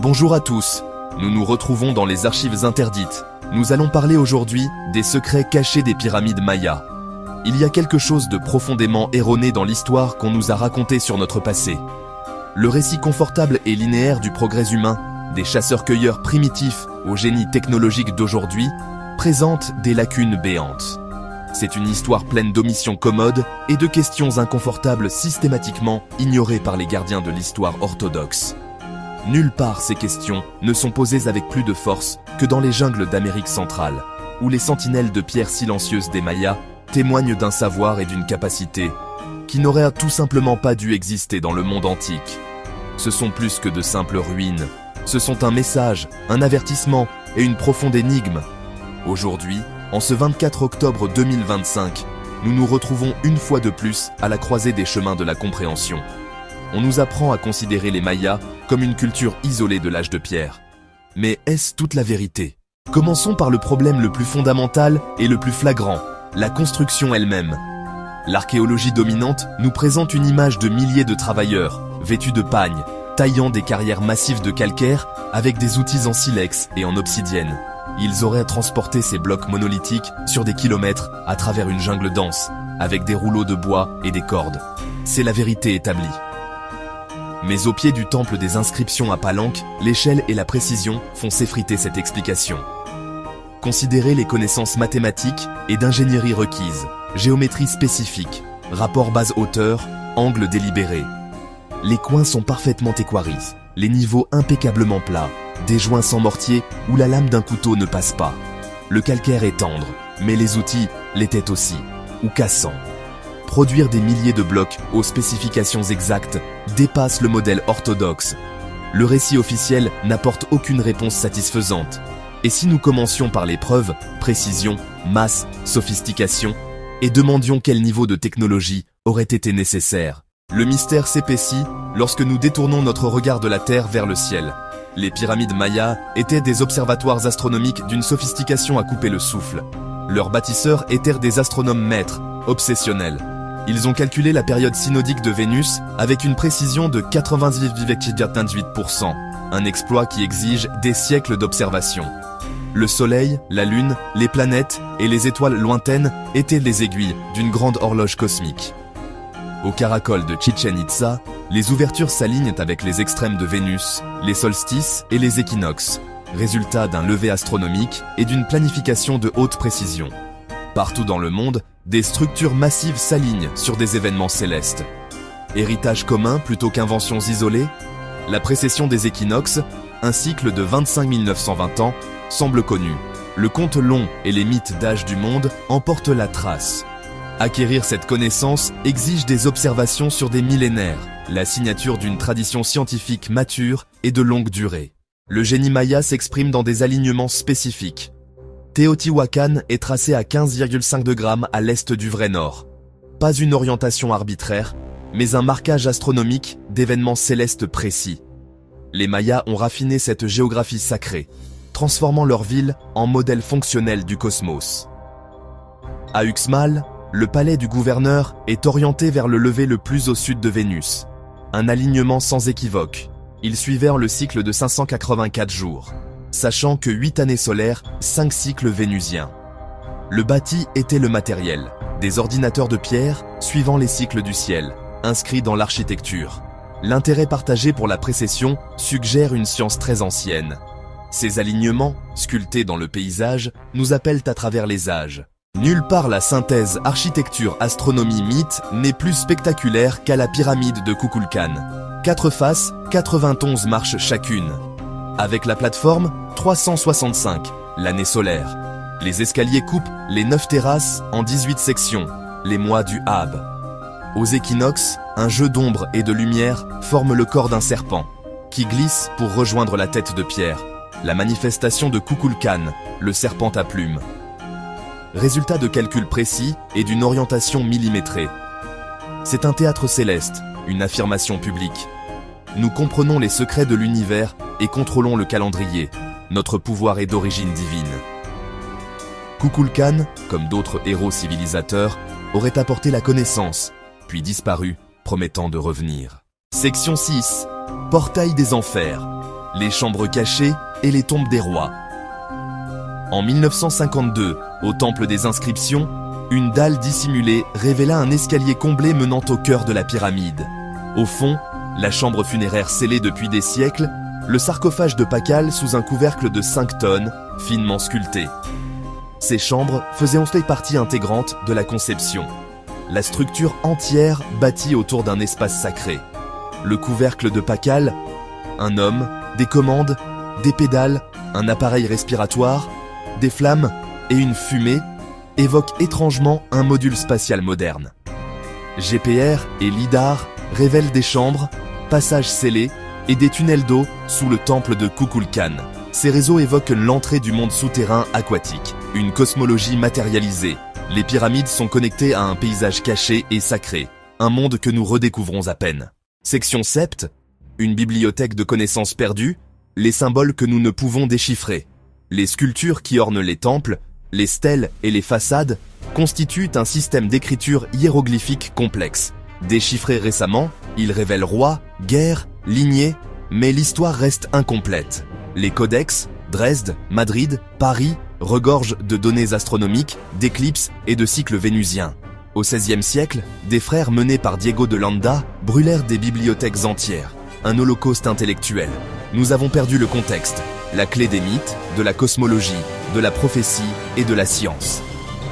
Bonjour à tous, nous nous retrouvons dans les archives interdites. Nous allons parler aujourd'hui des secrets cachés des pyramides mayas. Il y a quelque chose de profondément erroné dans l'histoire qu'on nous a racontée sur notre passé. Le récit confortable et linéaire du progrès humain, des chasseurs-cueilleurs primitifs au génie technologique d'aujourd'hui, présente des lacunes béantes. C'est une histoire pleine d'omissions commodes et de questions inconfortables systématiquement ignorées par les gardiens de l'histoire orthodoxe. Nulle part ces questions ne sont posées avec plus de force que dans les jungles d'Amérique centrale, où les sentinelles de pierre silencieuses des Mayas témoignent d'un savoir et d'une capacité qui n'auraient tout simplement pas dû exister dans le monde antique. Ce sont plus que de simples ruines, ce sont un message, un avertissement et une profonde énigme. Aujourd'hui, en ce 24 octobre 2025, nous nous retrouvons une fois de plus à la croisée des chemins de la compréhension. On nous apprend à considérer les Mayas comme une culture isolée de l'âge de pierre. Mais est-ce toute la vérité? Commençons par le problème le plus fondamental et le plus flagrant, la construction elle-même. L'archéologie dominante nous présente une image de milliers de travailleurs, vêtus de pagne, taillant des carrières massives de calcaire avec des outils en silex et en obsidienne. Ils auraient transporté ces blocs monolithiques sur des kilomètres à travers une jungle dense, avec des rouleaux de bois et des cordes. C'est la vérité établie. Mais au pied du temple des inscriptions à Palenque, l'échelle et la précision font s'effriter cette explication. Considérez les connaissances mathématiques et d'ingénierie requises, géométrie spécifique, rapport base-hauteur, angle délibéré. Les coins sont parfaitement équarisés, les niveaux impeccablement plats, des joints sans mortier où la lame d'un couteau ne passe pas. Le calcaire est tendre, mais les outils l'étaient aussi, ou cassants. Produire des milliers de blocs aux spécifications exactes dépasse le modèle orthodoxe. Le récit officiel n'apporte aucune réponse satisfaisante. Et si nous commencions par les preuves, précision, masse, sophistication, et demandions quel niveau de technologie aurait été nécessaire? Le mystère s'épaissit lorsque nous détournons notre regard de la Terre vers le ciel. Les pyramides mayas étaient des observatoires astronomiques d'une sophistication à couper le souffle. Leurs bâtisseurs étaient des astronomes maîtres, obsessionnels. Ils ont calculé la période synodique de Vénus avec une précision de 98,98%, un exploit qui exige des siècles d'observation. Le Soleil, la Lune, les planètes et les étoiles lointaines étaient les aiguilles d'une grande horloge cosmique. Au caracol de Chichen Itza, les ouvertures s'alignent avec les extrêmes de Vénus, les solstices et les équinoxes, résultat d'un lever astronomique et d'une planification de haute précision. Partout dans le monde, des structures massives s'alignent sur des événements célestes. Héritage commun plutôt qu'inventions isolées, la précession des équinoxes, un cycle de 25 920 ans, semble connu. Le conte long et les mythes d'âge du monde en portent la trace. Acquérir cette connaissance exige des observations sur des millénaires, la signature d'une tradition scientifique mature et de longue durée. Le génie maya s'exprime dans des alignements spécifiques. Teotihuacan est tracé à 15,5 degrés à l'est du vrai nord. Pas une orientation arbitraire, mais un marquage astronomique d'événements célestes précis. Les Mayas ont raffiné cette géographie sacrée, transformant leur ville en modèle fonctionnel du cosmos. À Uxmal, le palais du gouverneur est orienté vers le lever le plus au sud de Vénus. Un alignement sans équivoque. Ils suivèrent le cycle de 584 jours, sachant que 8 années solaires, 5 cycles vénusiens. Le bâti était le matériel, des ordinateurs de pierre suivant les cycles du ciel, inscrits dans l'architecture. L'intérêt partagé pour la précession suggère une science très ancienne. Ces alignements, sculptés dans le paysage, nous appellent à travers les âges. Nulle part la synthèse architecture-astronomie-mythe n'est plus spectaculaire qu'à la pyramide de Kukulkan. 4 faces, 91 marches chacune. Avec la plateforme, 365, l'année solaire. Les escaliers coupent les 9 terrasses en 18 sections, les mois du Hab. Aux équinoxes, un jeu d'ombre et de lumière forme le corps d'un serpent, qui glisse pour rejoindre la tête de pierre, la manifestation de Kukulkan, le serpent à plumes. Résultat de calculs précis et d'une orientation millimétrée. C'est un théâtre céleste, une affirmation publique. Nous comprenons les secrets de l'univers et contrôlons le calendrier. Notre pouvoir est d'origine divine. Kukulkan, comme d'autres héros civilisateurs, aurait apporté la connaissance, puis disparu, promettant de revenir. Section 6. Portail des enfers. les chambres cachées et les tombes des rois. En 1952, au Temple des Inscriptions, une dalle dissimulée révéla un escalier comblé menant au cœur de la pyramide. Au fond, la chambre funéraire scellée depuis des siècles, le sarcophage de Pakal sous un couvercle de 5 tonnes, finement sculpté. Ces chambres faisaient ensuite partie intégrante de la conception. La structure entière bâtie autour d'un espace sacré. Le couvercle de Pakal, un homme, des commandes, des pédales, un appareil respiratoire, des flammes et une fumée évoquent étrangement un module spatial moderne. GPR et LIDAR révèlent des chambres, passages scellés et des tunnels d'eau sous le temple de Kukulkan. Ces réseaux évoquent l'entrée du monde souterrain aquatique, une cosmologie matérialisée. Les pyramides sont connectées à un paysage caché et sacré, un monde que nous redécouvrons à peine. Section Sept, une bibliothèque de connaissances perdues, les symboles que nous ne pouvons déchiffrer. Les sculptures qui ornent les temples, les stèles et les façades constituent un système d'écriture hiéroglyphique complexe. Déchiffrés récemment, ils révèlent rois, guerres, lignées, mais l'histoire reste incomplète. Les codex, Dresde, Madrid, Paris, regorgent de données astronomiques, d'éclipses et de cycles vénusiens. Au XVIe siècle, des frères menés par Diego de Landa brûlèrent des bibliothèques entières. Un holocauste intellectuel. Nous avons perdu le contexte, la clé des mythes, de la cosmologie, de la prophétie et de la science.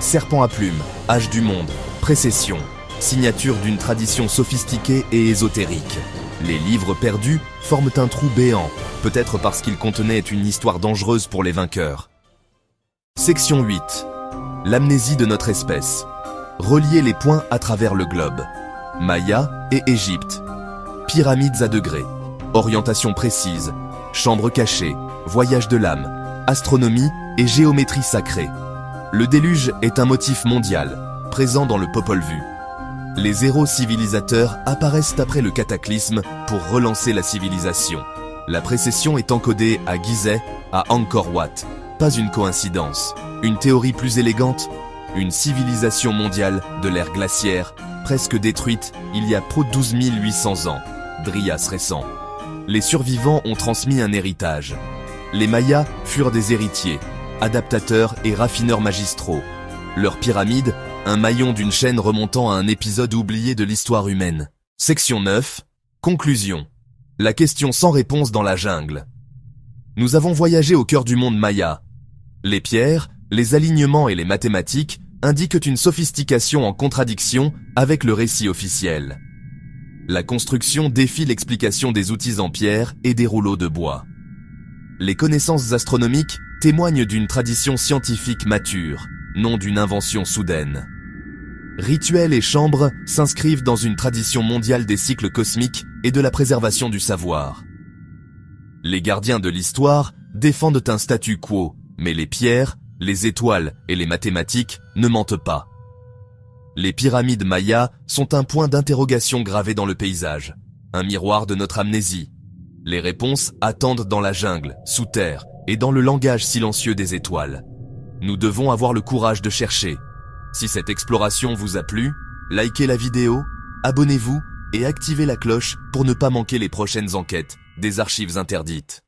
Serpent à plumes, âge du monde, précession, signature d'une tradition sophistiquée et ésotérique. Les livres perdus forment un trou béant, peut-être parce qu'ils contenaient une histoire dangereuse pour les vainqueurs. Section 8. L'amnésie de notre espèce. Relier les points à travers le globe. Maya et Égypte. Pyramides à degrés. Orientation précise. Chambre cachée. Voyage de l'âme. Astronomie et géométrie sacrée. Le déluge est un motif mondial, présent dans le Popol Vuh. Les héros civilisateurs apparaissent après le cataclysme pour relancer la civilisation. La précession est encodée à Gizeh, à Angkor Wat. Pas une coïncidence. Une théorie plus élégante. Une civilisation mondiale de l'ère glaciaire, presque détruite il y a pro 12 800 ans. Dryas récent. Les survivants ont transmis un héritage. Les Mayas furent des héritiers, adaptateurs et raffineurs magistraux. Leur pyramide, un maillon d'une chaîne remontant à un épisode oublié de l'histoire humaine. Section 9. Conclusion. La question sans réponse dans la jungle. Nous avons voyagé au cœur du monde maya. Les pierres, les alignements et les mathématiques indiquent une sophistication en contradiction avec le récit officiel. La construction défie l'explication des outils en pierre et des rouleaux de bois. Les connaissances astronomiques témoignent d'une tradition scientifique mature, non d'une invention soudaine. Rituels et chambres s'inscrivent dans une tradition mondiale des cycles cosmiques et de la préservation du savoir. Les gardiens de l'histoire défendent un statu quo, mais les pierres, les étoiles et les mathématiques ne mentent pas. Les pyramides mayas sont un point d'interrogation gravé dans le paysage, un miroir de notre amnésie. Les réponses attendent dans la jungle, sous terre et dans le langage silencieux des étoiles. Nous devons avoir le courage de chercher. Si cette exploration vous a plu, likez la vidéo, abonnez-vous et activez la cloche pour ne pas manquer les prochaines enquêtes des archives interdites.